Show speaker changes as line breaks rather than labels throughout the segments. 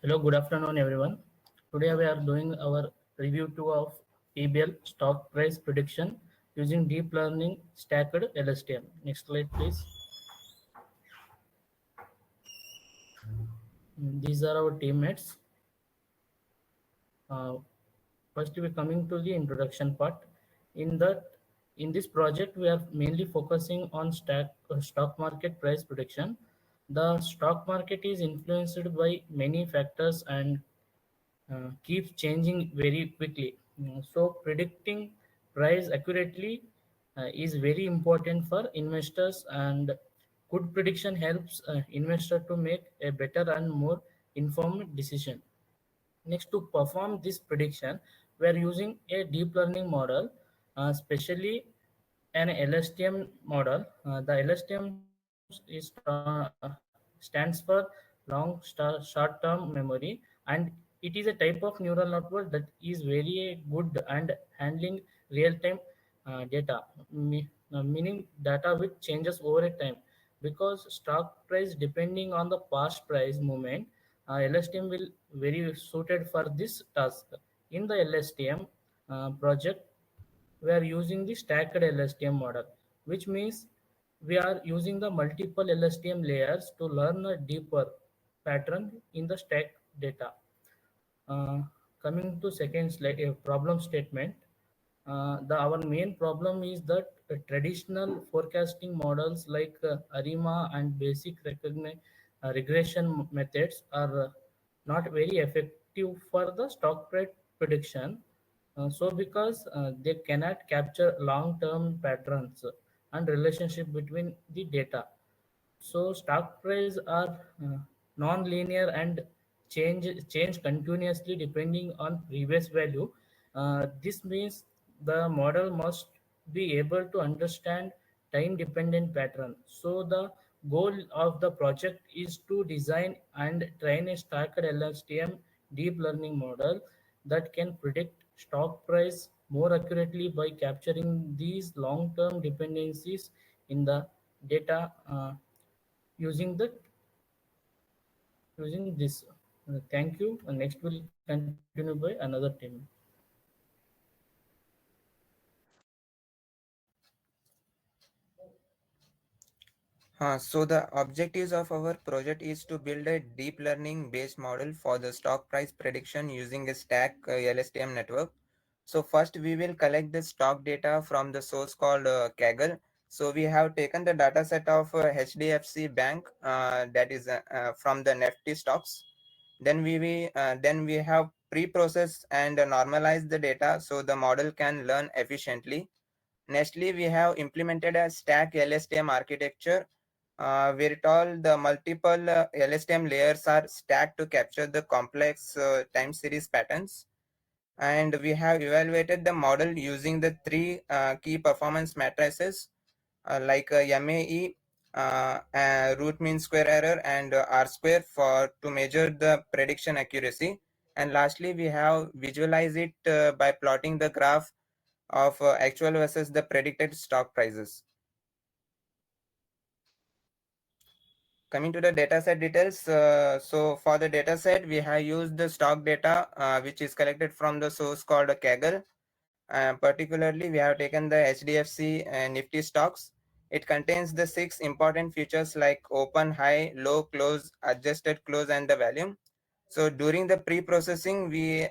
Hello, good afternoon, everyone. Today we are doing our review 2 of EBL stock price prediction using deep learning stacked Lstm. Next slide, please. These are our teammates. Uh, First, we're coming to the introduction part. In that, in this project, we are mainly focusing on stock market price prediction. The stock market is influenced by many factors and keeps changing very quickly. So predicting price accurately is very important for investors, and good prediction helps investor to make a better and more informed decision. Next, to perform this prediction, we are using a deep learning model, especially an LSTM model. The LSTM stands for short-term memory, and it is a type of neural network that is very good and handling real-time data, meaning data which changes over a time. Because stock price depending on the past price movement, LSTM will very suited for this task. In the LSTM project, we are using the stacked LSTM model, which means we are using the multiple LSTM layers to learn a deeper pattern in the stacked data. Uh, Coming to second slide, a problem statement. Our main problem is that traditional forecasting models like ARIMA and basic regression methods are not very effective for the stock price prediction. So because they cannot capture long-term patterns and relationship between the data. So stock price are non-linear and change continuously depending on previous value. This means the model must be able to understand time-dependent pattern. So the goal of the project is to design and train a stacked LSTM deep learning model that can predict stock price more accurately by capturing these long-term dependencies in the data. Using the using this. Thank you. Next we'll continue by another team.
So the objectives of our project is to build a deep learning based model for the stock price prediction using a stack LSTM network. So first we will collect the stock data from the source called Kaggle. So we have taken the data set of HDFC Bank that is from the Nifty stocks. Then we have pre-processed and normalized the data so the model can learn efficiently. Nextly, we have implemented a stack LSTM architecture where it all the multiple LSTM layers are stacked to capture the complex time series patterns. And we have evaluated the model using the three key performance matrices like MAE, root mean square error, and R square for to measure the prediction accuracy. And lastly, we have visualized it by plotting the graph of actual versus the predicted stock prices. Coming to the dataset details, so for the dataset, we have used the stock data which is collected from the source called Kaggle. Particularly, we have taken the HDFC and Nifty stocks. It contains the 6 important features like open, high, low, close, adjusted close, and the volume. So during the pre-processing, we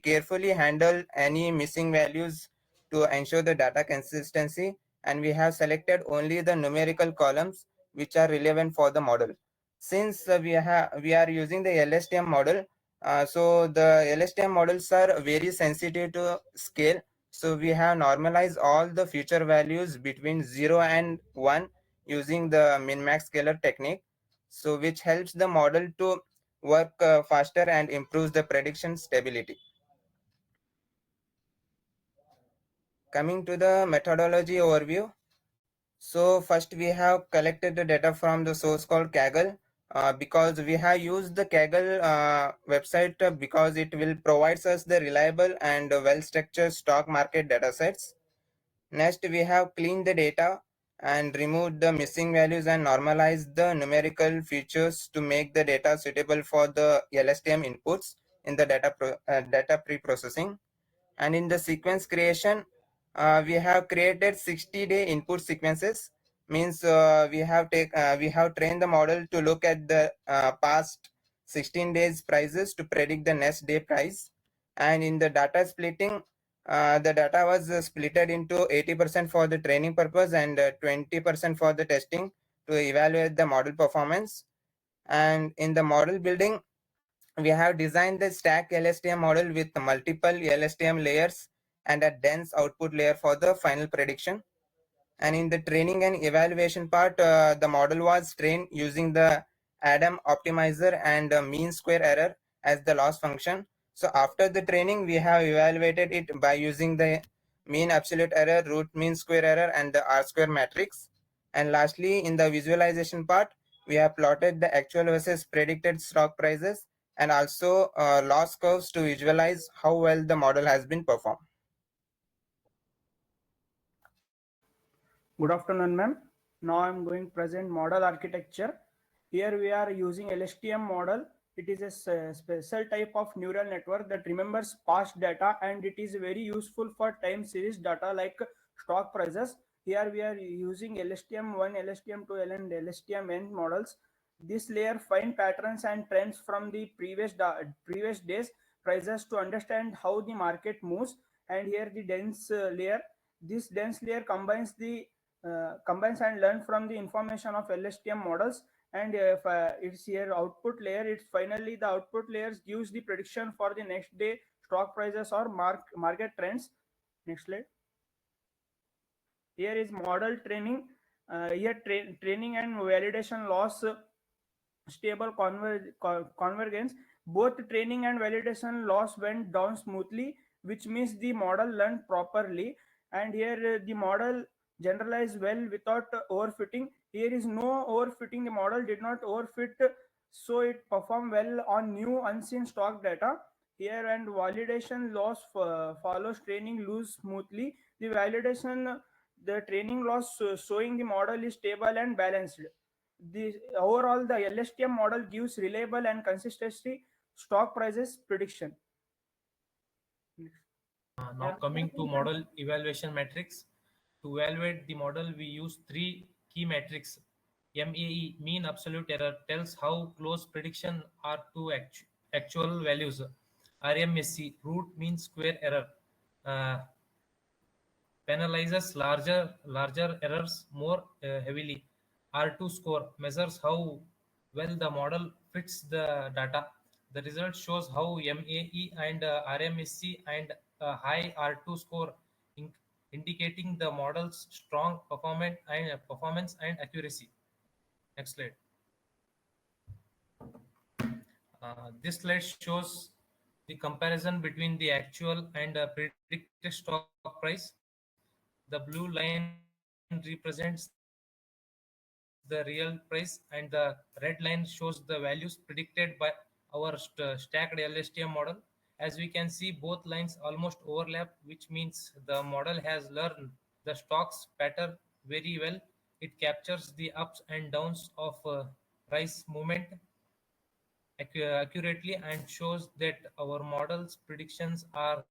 carefully handle any missing values to ensure the data consistency, and we have selected only the numerical columns which are relevant for the model. Since we are using the LSTM model, so the LSTM models are very sensitive to scale. So we have normalized all the future values between 0 and 1 using the min-max scalar technique. So which helps the model to work faster and improves the prediction stability. Coming to the methodology overview. So first we have collected the data from the source called Kaggle because we have used the Kaggle website because it will provides us the reliable and well-structured stock market data sets. Next, we have cleaned the data and remove the missing values and normalize the numerical features to make the data suitable for the LSTM inputs in the data pre-processing. And in the sequence creation, we have created 60-day input sequences. Means we have trained the model to look at the past 16 days prices to predict the next day price. And in the data splitting, the data was splitted into 80% for the training purpose and 20% for the testing to evaluate the model performance. And in the model building, we have designed the stack LSTM model with multiple LSTM layers and a dense output layer for the final prediction. And in the training and evaluation part, the model was trained using the Adam optimizer and mean square error as the loss function. So after the training, we have evaluated it by using the mean absolute error, root mean square error, and the R square matrix. And lastly, in the visualization part, we have plotted the actual versus predicted stock prices and also loss curves to visualize how well the model has been performed.
Good afternoon, ma'am. Now I'm going to present model architecture. Here we are using LSTM model. It is a special type of neural network that remembers past data, and it is very useful for time series data like stock prices. Here we are using LSTM1, LSTM2, and LSTMN models. This layer find patterns and trends from the previous days prices to understand how the market moves. And here the dense layer. This dense layer combines and learn from the information of LSTM models. And if it's here output layer, it's finally the output layers gives the prediction for the next day stock prices or market trends. Next slide. Here is model training. Training and validation loss stable convergence. Both training and validation loss went down smoothly, which means the model learned properly. And here the model generalized well without overfitting. Here is no overfitting. The model did not overfit, so it performed well on new unseen stock data. Here and validation loss follows training loose smoothly. The training loss showing the model is stable and balanced. The overall the LSTM model gives reliable and consistency stock prices prediction.
Now coming to model evaluation metrics. To evaluate the model, we use three key metrics. MAE, mean absolute error, tells how close prediction are to actual values. RMSC, root mean square error, uh, penalizes larger errors more heavily. R2 score measures how well the model fits the data. The result shows how MAE and RMSC and a high R2 score, in, indicating the model's strong performance and accuracy. Next slide. This slide shows the comparison between the actual and predicted stock price. The blue line represents the real price, and the red line shows the values predicted by our stacked LSTM model. As we can see, both lines almost overlap, which means the model has learned the stocks pattern very well. It captures the ups and downs of price movement accurately and shows that our model's predictions are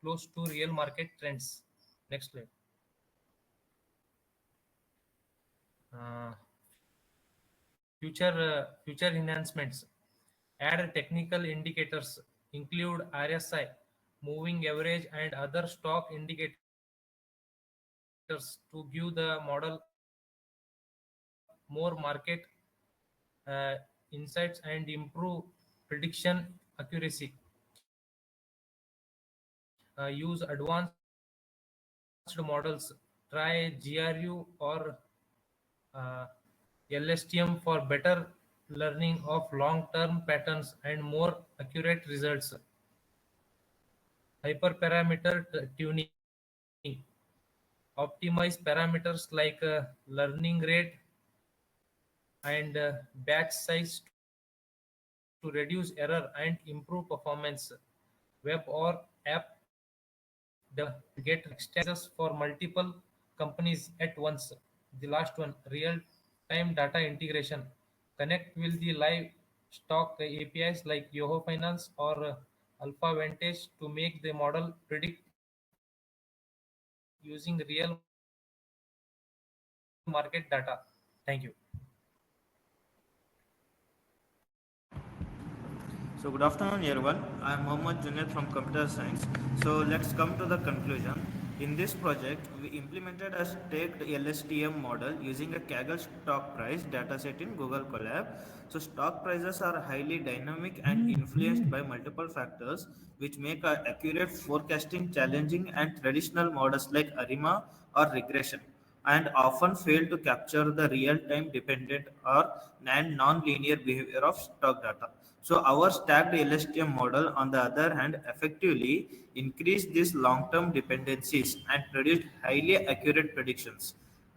close to real market trends. Next slide. Uh, future enhancements. Add technical indicators, include RSI, moving average, and other stock indicators to give the model more market insights and improve prediction accuracy. Use advanced models, try GRU or uh, LSTM for better learning of long-term patterns and more accurate results. Tuning. Optimize parameters like learning rate and batch size to reduce error and improve performance. Web or app developers get extensions for multiple companies at once.
The last one, real-time data integration. Connect with the live stock APIs like Yoho Finance or Alpha Vantage to make the model predict using real market data. Thank you.
So good afternoon everyone. I am Mohammad Junaid from Computer Science. So let's come to the conclusion. In this project, we implemented a staked LSTM model using a Kaggle stock price dataset in Google Colab. So stock prices are highly dynamic and influenced by multiple factors, which make accurate forecasting challenging and traditional models like ARIMA or regression, and often fail to capture the real-time dependent or non-linear behavior of stock data. So our stacked LSTM model, on the other hand, effectively increased these long-term dependencies and produced highly accurate predictions.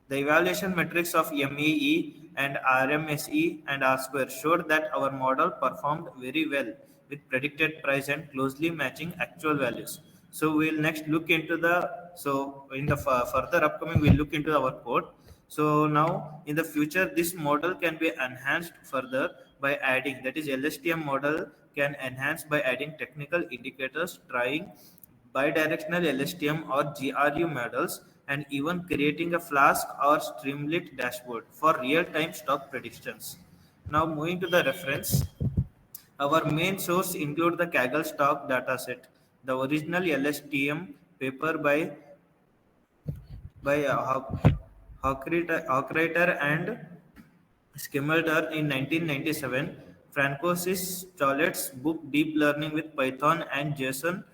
The evaluation metrics of MEE and RMSE and R square showed that our model performed very well with predicted price and closely matching actual values. So we'll next look into in the further upcoming we'll look into our code. So now in the future this model can be enhanced further by adding, that is LSTM model can enhance by adding technical indicators, trying bidirectional LSTM or GRU models, and even creating a Flask or Streamlit dashboard for real-time stock predictions. Now moving to the reference, our main source include the Kaggle stock dataset, the original LSTM paper by Hawkreiter and Schimmelter in 1997, Francois Chollet's book Deep Learning with Python, and Jason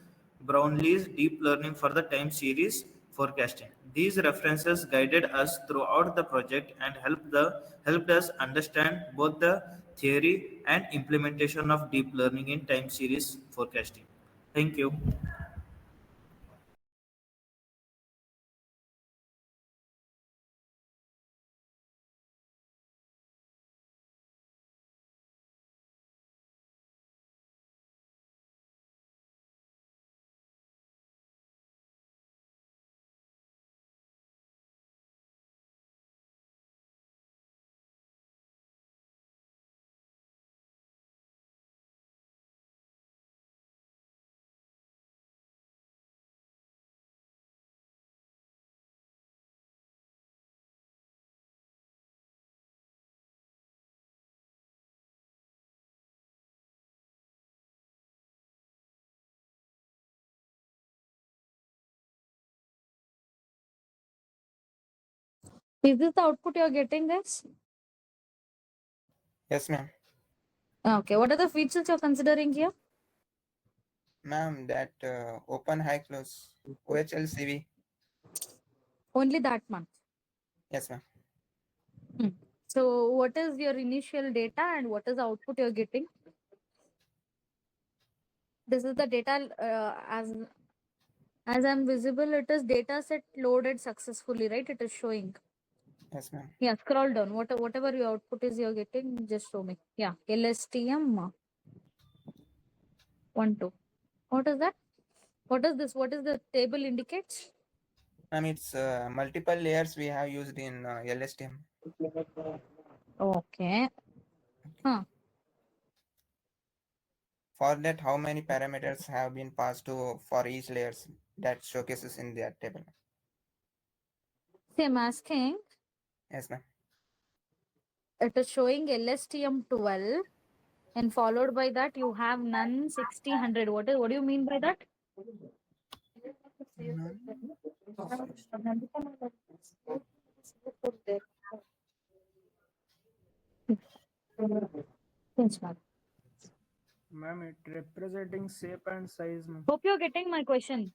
Brownlee's Deep Learning for the Time Series Forecasting. These references guided us throughout the project and helped us understand both the theory and implementation of deep learning in time series forecasting. Thank you.
Is this the output you're getting, guys?
Yes, ma'am.
Okay, what are the features you're considering here?
Ma'am, that open high close OHLCV.
Only that month.
Yes, ma'am.
Hmm. So, what is your initial data and what is the output you're getting? This is the data as I'm visible. It is data set loaded successfully, right? It is showing.
Yes, ma'am.
Yeah, scroll down. Whatever your output is you're getting, just show me. Yeah, LSTM 1 2. What is that? What is this? What is the table indicates?
Ma'am, it's multiple layers we have used in LSTM.
Okay. Huh.
For that, how many parameters have been passed to for each layers that showcases in that table?
See, I'm asking.
Yes, ma'am.
It is showing LSTM 12, and followed by that you have none 60 100. What do you mean by that?
None.
Yes, ma'am.
Ma'am, it representing shape and size, ma'am.
Hope you're getting my question.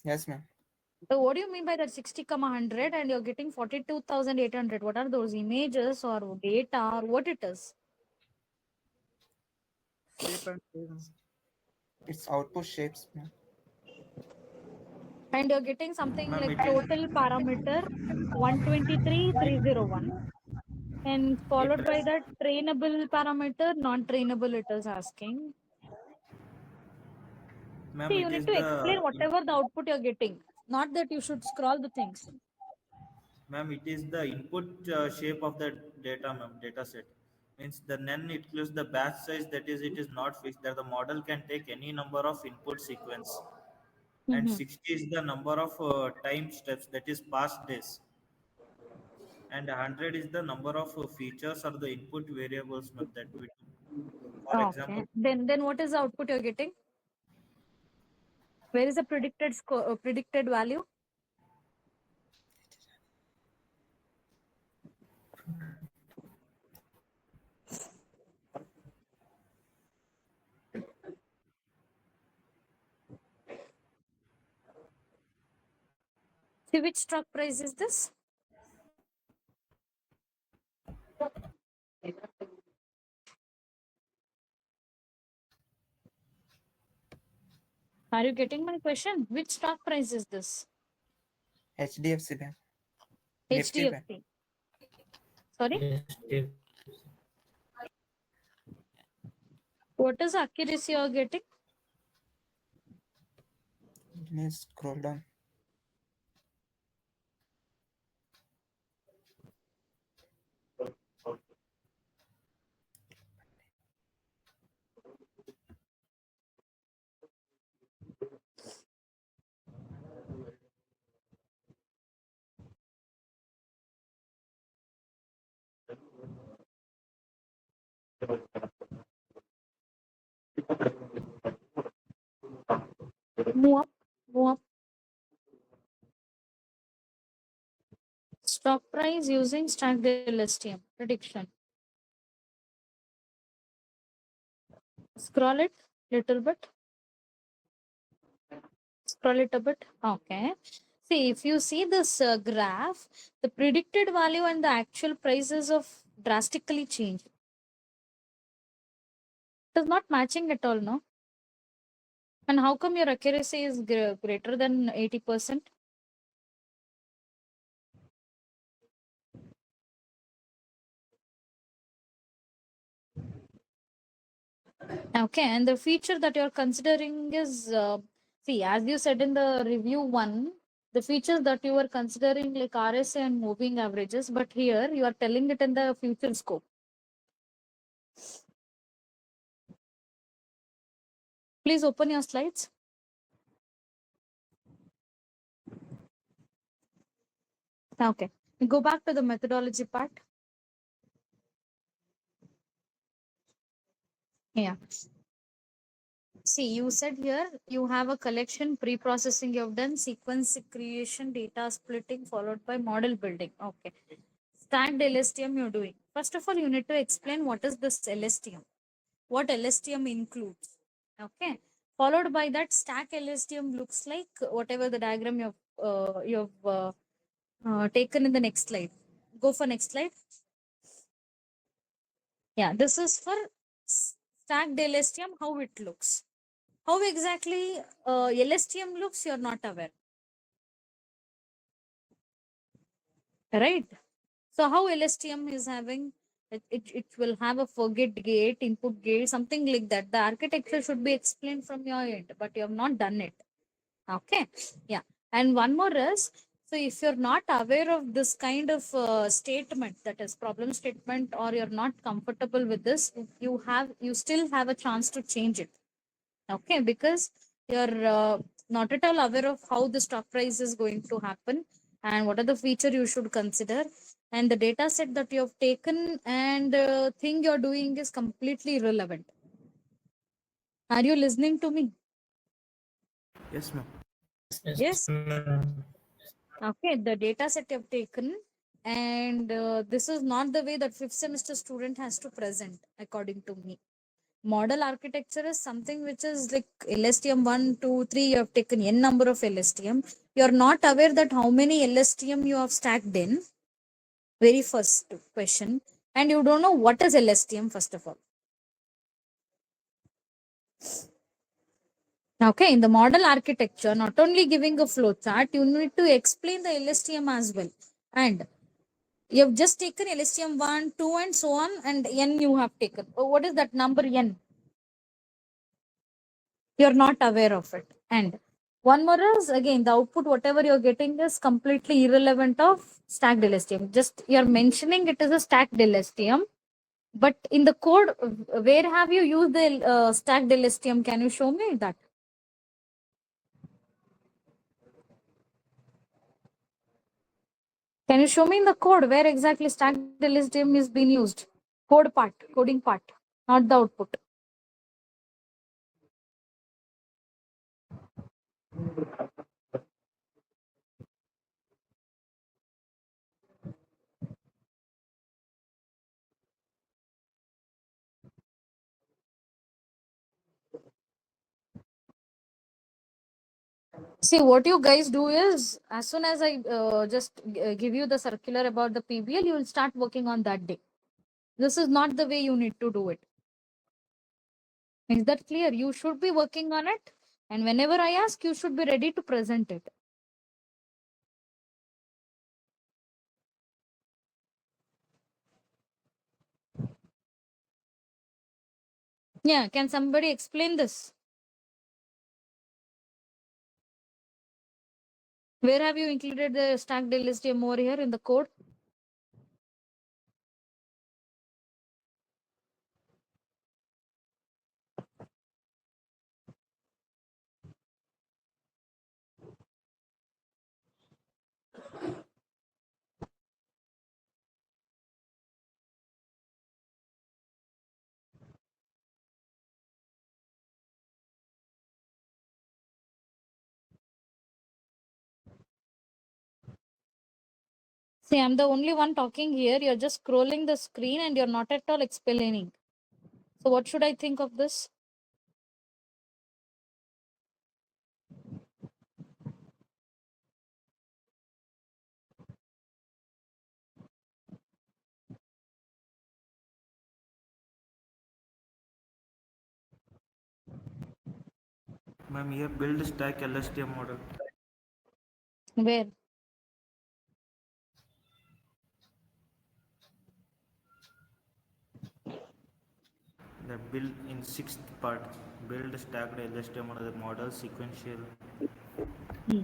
Yes, ma'am.
So what do you mean by that 60, 100 and you're getting 42,800? What are those images or data or what it is?
Shape and size, ma'am.
It's output shapes, ma'am.
And you're getting something
Ma'am,
like
it is
total parameter 123,301. And
it
followed by
is
that trainable parameter, non-trainable it is asking.
ma'am,
See, you
it
need
is
to
the
explain whatever the output you're getting. Not that you should scroll the things.
Ma'am, it is the input shape of the data, ma'am, data set. Means the NaN includes the batch size, that is, it is not fixed, that the model can take any number of input sequence. And
Mm-hmm.
60 is the number of time steps, that is past days. And 100 is the number of features or the input variables, ma'am, that we do. For
Okay.
example,
Then what is the output you're getting? Where is the predicted value? See, which stock price is this? Are you getting my question? Which stock price is this?
HDFC Bank. Nifty Bank.
HDFC. Sorry?
Yes, yes.
What is the accuracy you're getting?
Let's scroll down.
Move up. Move up. Stock price using stacked Lstm prediction. Scroll it little bit. Scroll it a bit. Okay. See, if you see this graph, the predicted value and the actual prices of drastically change. It is not matching at all, no? And how come your accuracy is greater than 80%? Okay, and the feature that you're considering is, see, as you said in the review one, the features that you were considering like RSA and moving averages, but here you are telling it in the future scope. Please open your slides. Okay, go back to the methodology part. Yeah. See, you said here you have a collection, pre-processing you have done, sequence creation, data splitting, followed by model building. Okay. Stacked LSTM you're doing. First of all, you need to explain what is this LSTM, what LSTM includes. Okay. Followed by that, stack LSTM looks like whatever the diagram you've taken in the next slide. Go for next slide. Yeah, this is for stacked LSTM, how it looks. How exactly LSTM looks, you're not aware, right? So how LSTM is having, it will have a forget gate, input gate, something like that. The architecture should be explained from your end, but you have not done it. Okay, yeah. And one more is, so if you're not aware of this kind of statement, that is problem statement, or you're not comfortable with this, you still have a chance to change it. Okay, because you're not at all aware of how the stock price is going to happen and what are the feature you should consider, and the data set that you have taken and thing you're doing is completely irrelevant. Are you listening to me?
yes, ma'am.
Yes,
Yes.
ma'am.
Okay, the data set you have taken, and this is not the way that fifth semester student has to present, according to me. Model architecture is something which is like LSTM 1, 2, 3, you have taken n number of LSTM. You are not aware that how many LSTM you have stacked in. Very first question. And you don't know what is LSTM, first of all. Okay, in the model architecture, not only giving a flow chart, you need to explain the LSTM as well. And you have just taken LSTM 1, 2, and so on, and n you have taken. Oh, what is that number n? You are not aware of it. And One more is again the output, whatever you're getting is completely irrelevant of stacked LSTM. Just you're mentioning it is a stacked LSTM, but in the code, where have you used the stacked LSTM? Can you show me that? Can you show me in the code where exactly stacked LSTM is being used? Code part, coding part, not the output. See, what you guys do is, as soon as I just give you the circular about the PBL, you will start working on that day. This is not the way you need to do it. Is that clear? You should be working on it, and whenever I ask, you should be ready to present it. Yeah, can somebody explain this? Where have you included the stacked LSTM over here in the code? See, I'm the only one talking here. You're just scrolling the screen and you're not at all explaining. So, what should I think of this?
Ma'am, here build stack LSTM model.
Where?
The build in sixth part. Build stacked LSTM model sequential.
Hmm.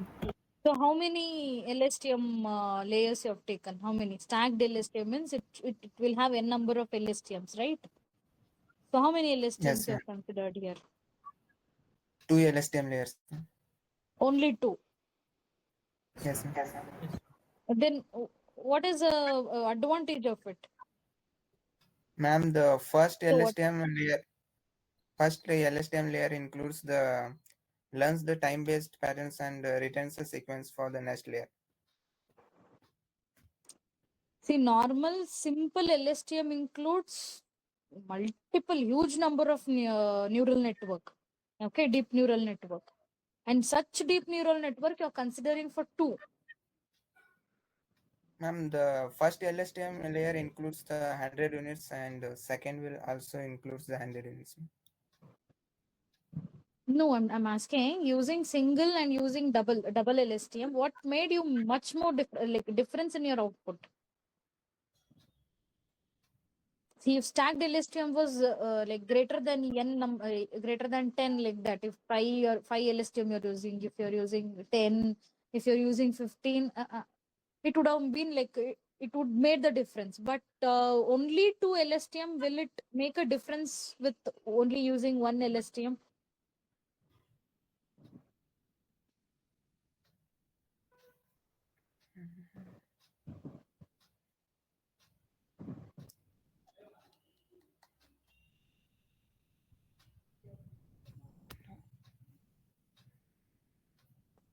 So, how many LSTM layers you have taken? How many? Stacked LSTM means it will have n number of LSTMs, right? So, how many LSTMs
Yes,
you
ma'am.
have considered here?
Two LSTM layers, ma'am.
Only two.
Yes, ma'am.
Yes.
Then, what is the advantage of it?
Ma'am, the
So, what?
first LSTM layer includes the learns the time-based patterns and returns a sequence for the next layer.
See, normal simple LSTM includes multiple huge number of neural network. Okay, deep neural network. And such deep neural network you're considering for two.
Ma'am, the first LSTM layer includes the 100 units and the second will also includes the 100 units.
No, I'm asking using single and using double LSTM, what made you much more difference in your output? See, if stacked LSTM was like greater than greater than 10, like that, if five LSTM you're using, if you're using 10, if you're using 15, it would have been like it would made the difference. But only two LSTM, will it make a difference with only using one LSTM?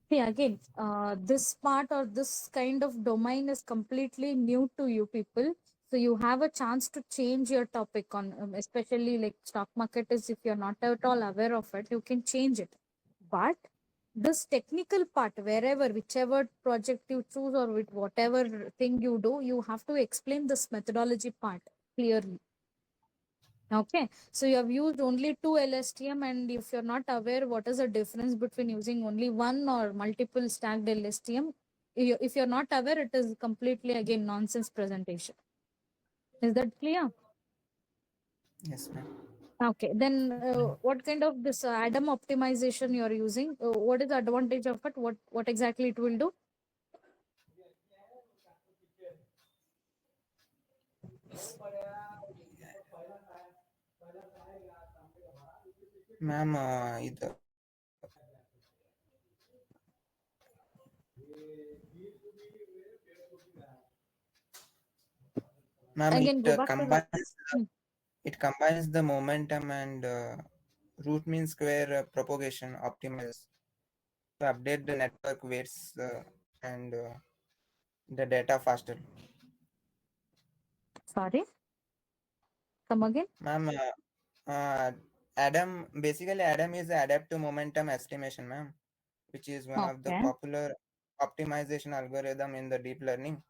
See, again, this part or this kind of domain is completely new to you people. So you have a chance to change your topic on, especially like stock market is, if you're not at all aware of it, you can change it. But this technical part, wherever, whichever project you choose or with whatever thing you do, you have to explain this methodology part clearly. Okay, so you have used only two LSTM, and if you're not aware what is the difference between using only one or multiple stacked LSTM, if you're not aware, it is completely again nonsense presentation. Is that clear?
Yes, ma'am.
Okay, then what kind of this Adam optimization you are using? What is the advantage of it? What exactly it will do?
Ma'am, ಇದು ma'am,
Again, go back to the. Hmm.
it combines the momentum and root mean square propagation optimizers to update the network weights and the data faster.
Sorry, come again.
Ma'am, Adam, basically Adam is the adaptive momentum estimation, ma'am, which is one of the
Okay.
popular optimization algorithm in the deep learning.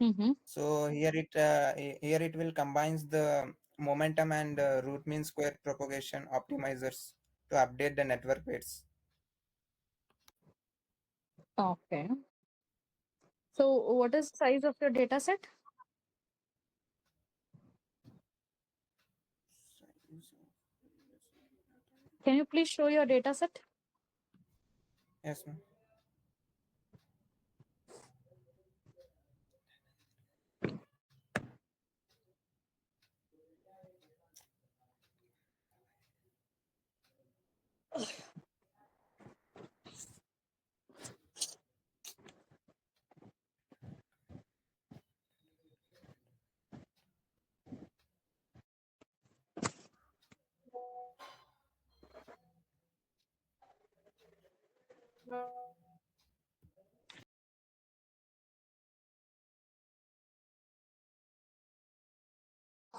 Mm-hmm.
So here it will combines the momentum and root mean square propagation optimizers to update the network weights.
Okay. So, what is the size of your data set? Can you please show your data set?
Yes, ma'am.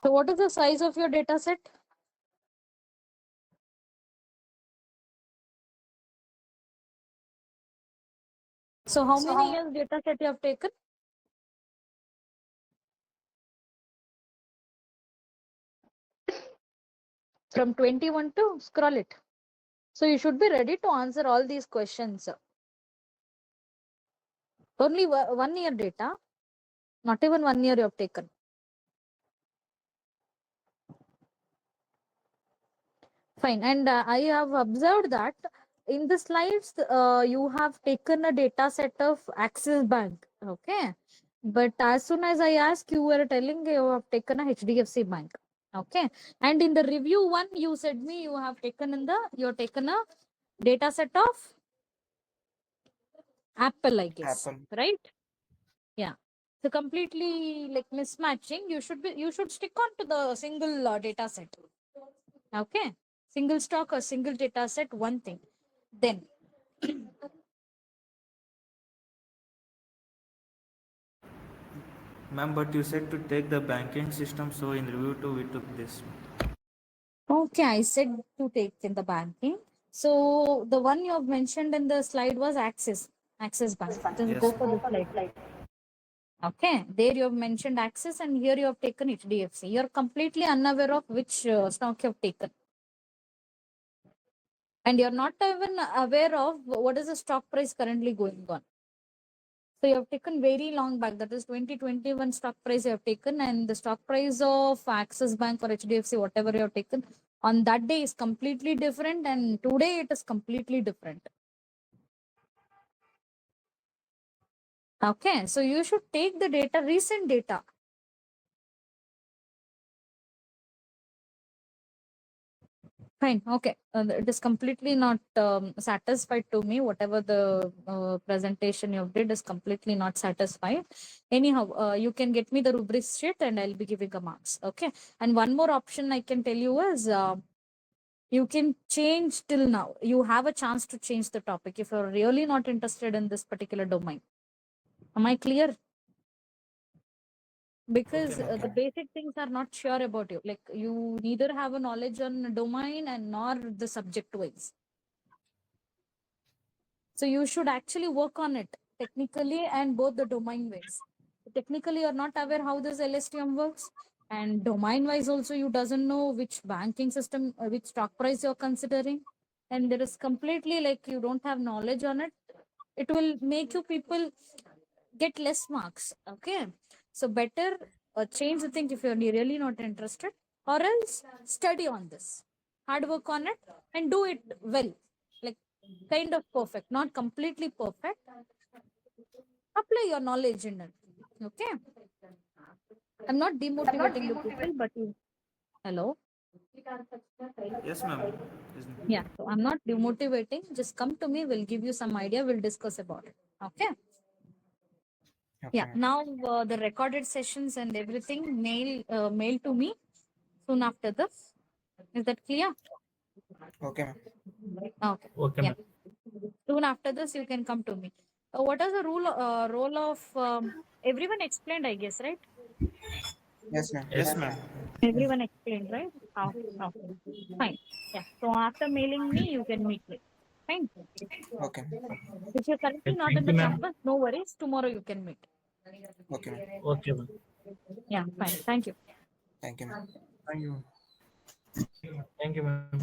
So, what is the size of your data set? So, how many years data set you have taken? From 21 to scroll it. So, you should be ready to answer all these questions. Only 1 year data, not even 1 year you have taken. Fine. And I have observed that in the slides, you have taken a data set of Axis Bank. Okay. But as soon as I asked, you were telling you have taken a HDFC Bank. Okay. And in the review one, you said me you have taken a data set of Apple, I guess.
Apple.
Right? Yeah. So completely like mismatching. You should stick on to the single data set. Okay, single stock or single data set, one thing. Then
Ma'am, but you said to take the banking system, so in review too we took this.
okay, I said to take in the banking. So the one you have mentioned in the slide was Axis Bank. Just
Yes,
go for the slide. Okay, there you have mentioned Axis, and here you have taken HDFC. You are completely unaware of which stock you have taken, and you are not even aware of what is the stock price currently going on. So you have taken very long back. That is 2021 stock price you have taken, and the stock price of Axis Bank or HDFC, whatever you have taken, on that day is completely different, and today it is completely different. Okay, so you should take the data, recent data. Fine. Okay. It is completely not satisfied to me. Whatever the presentation you did is completely not satisfied. Anyhow, you can get me the rubric sheet and I'll be giving a marks. Okay. And one more option I can tell you is you can change till now. You have a chance to change the topic if you're really not interested in this particular domain. Am I clear? Because
okay, ma'am.
the basic things are not sure about you. Like you neither have a knowledge on domain and nor the subject wise. So you should actually work on it technically and both the domain wise. Technically, you're not aware how this LSTM works, and domain wise also you doesn't know which banking system, which stock price you're considering, and there is completely like you don't have knowledge on it. It will make you people get less marks. Okay, so better change the thing if you're really not interested. or else study on this, hard work on it, and do it well, like kind of perfect, not completely perfect. Apply your knowledge in it. Okay. I'm not demotivating you people, but hello.
Yes, ma'am. Yes,
Yeah, so I'm not demotivating. Just come to me. We'll give you some idea. We'll discuss about it. Okay.
Okay,
Yeah.
ma'am.
Now the recorded sessions and everything mail to me soon after this. Is that clear?
Okay, ma'am.
Okay.
Okay,
Yeah.
ma'am.
Soon after this, you can come to me. What is the role of everyone explained? I guess, right?
Yes, ma'am.
Yes,
yes, ma'am.
Yes.
Everyone explained, right? Oh, oh, fine. Yeah. So after mailing me, you can meet me. Fine.
Okay, ma'am.
If you're currently
Okay,
not in
thank you,
the
ma'am.
campus, no worries. Tomorrow you can meet.
Okay, ma'am.
Okay, ma'am.
Yeah, fine. Thank you.
Thank you, ma'am.
Thank you.
Thank you, ma'am.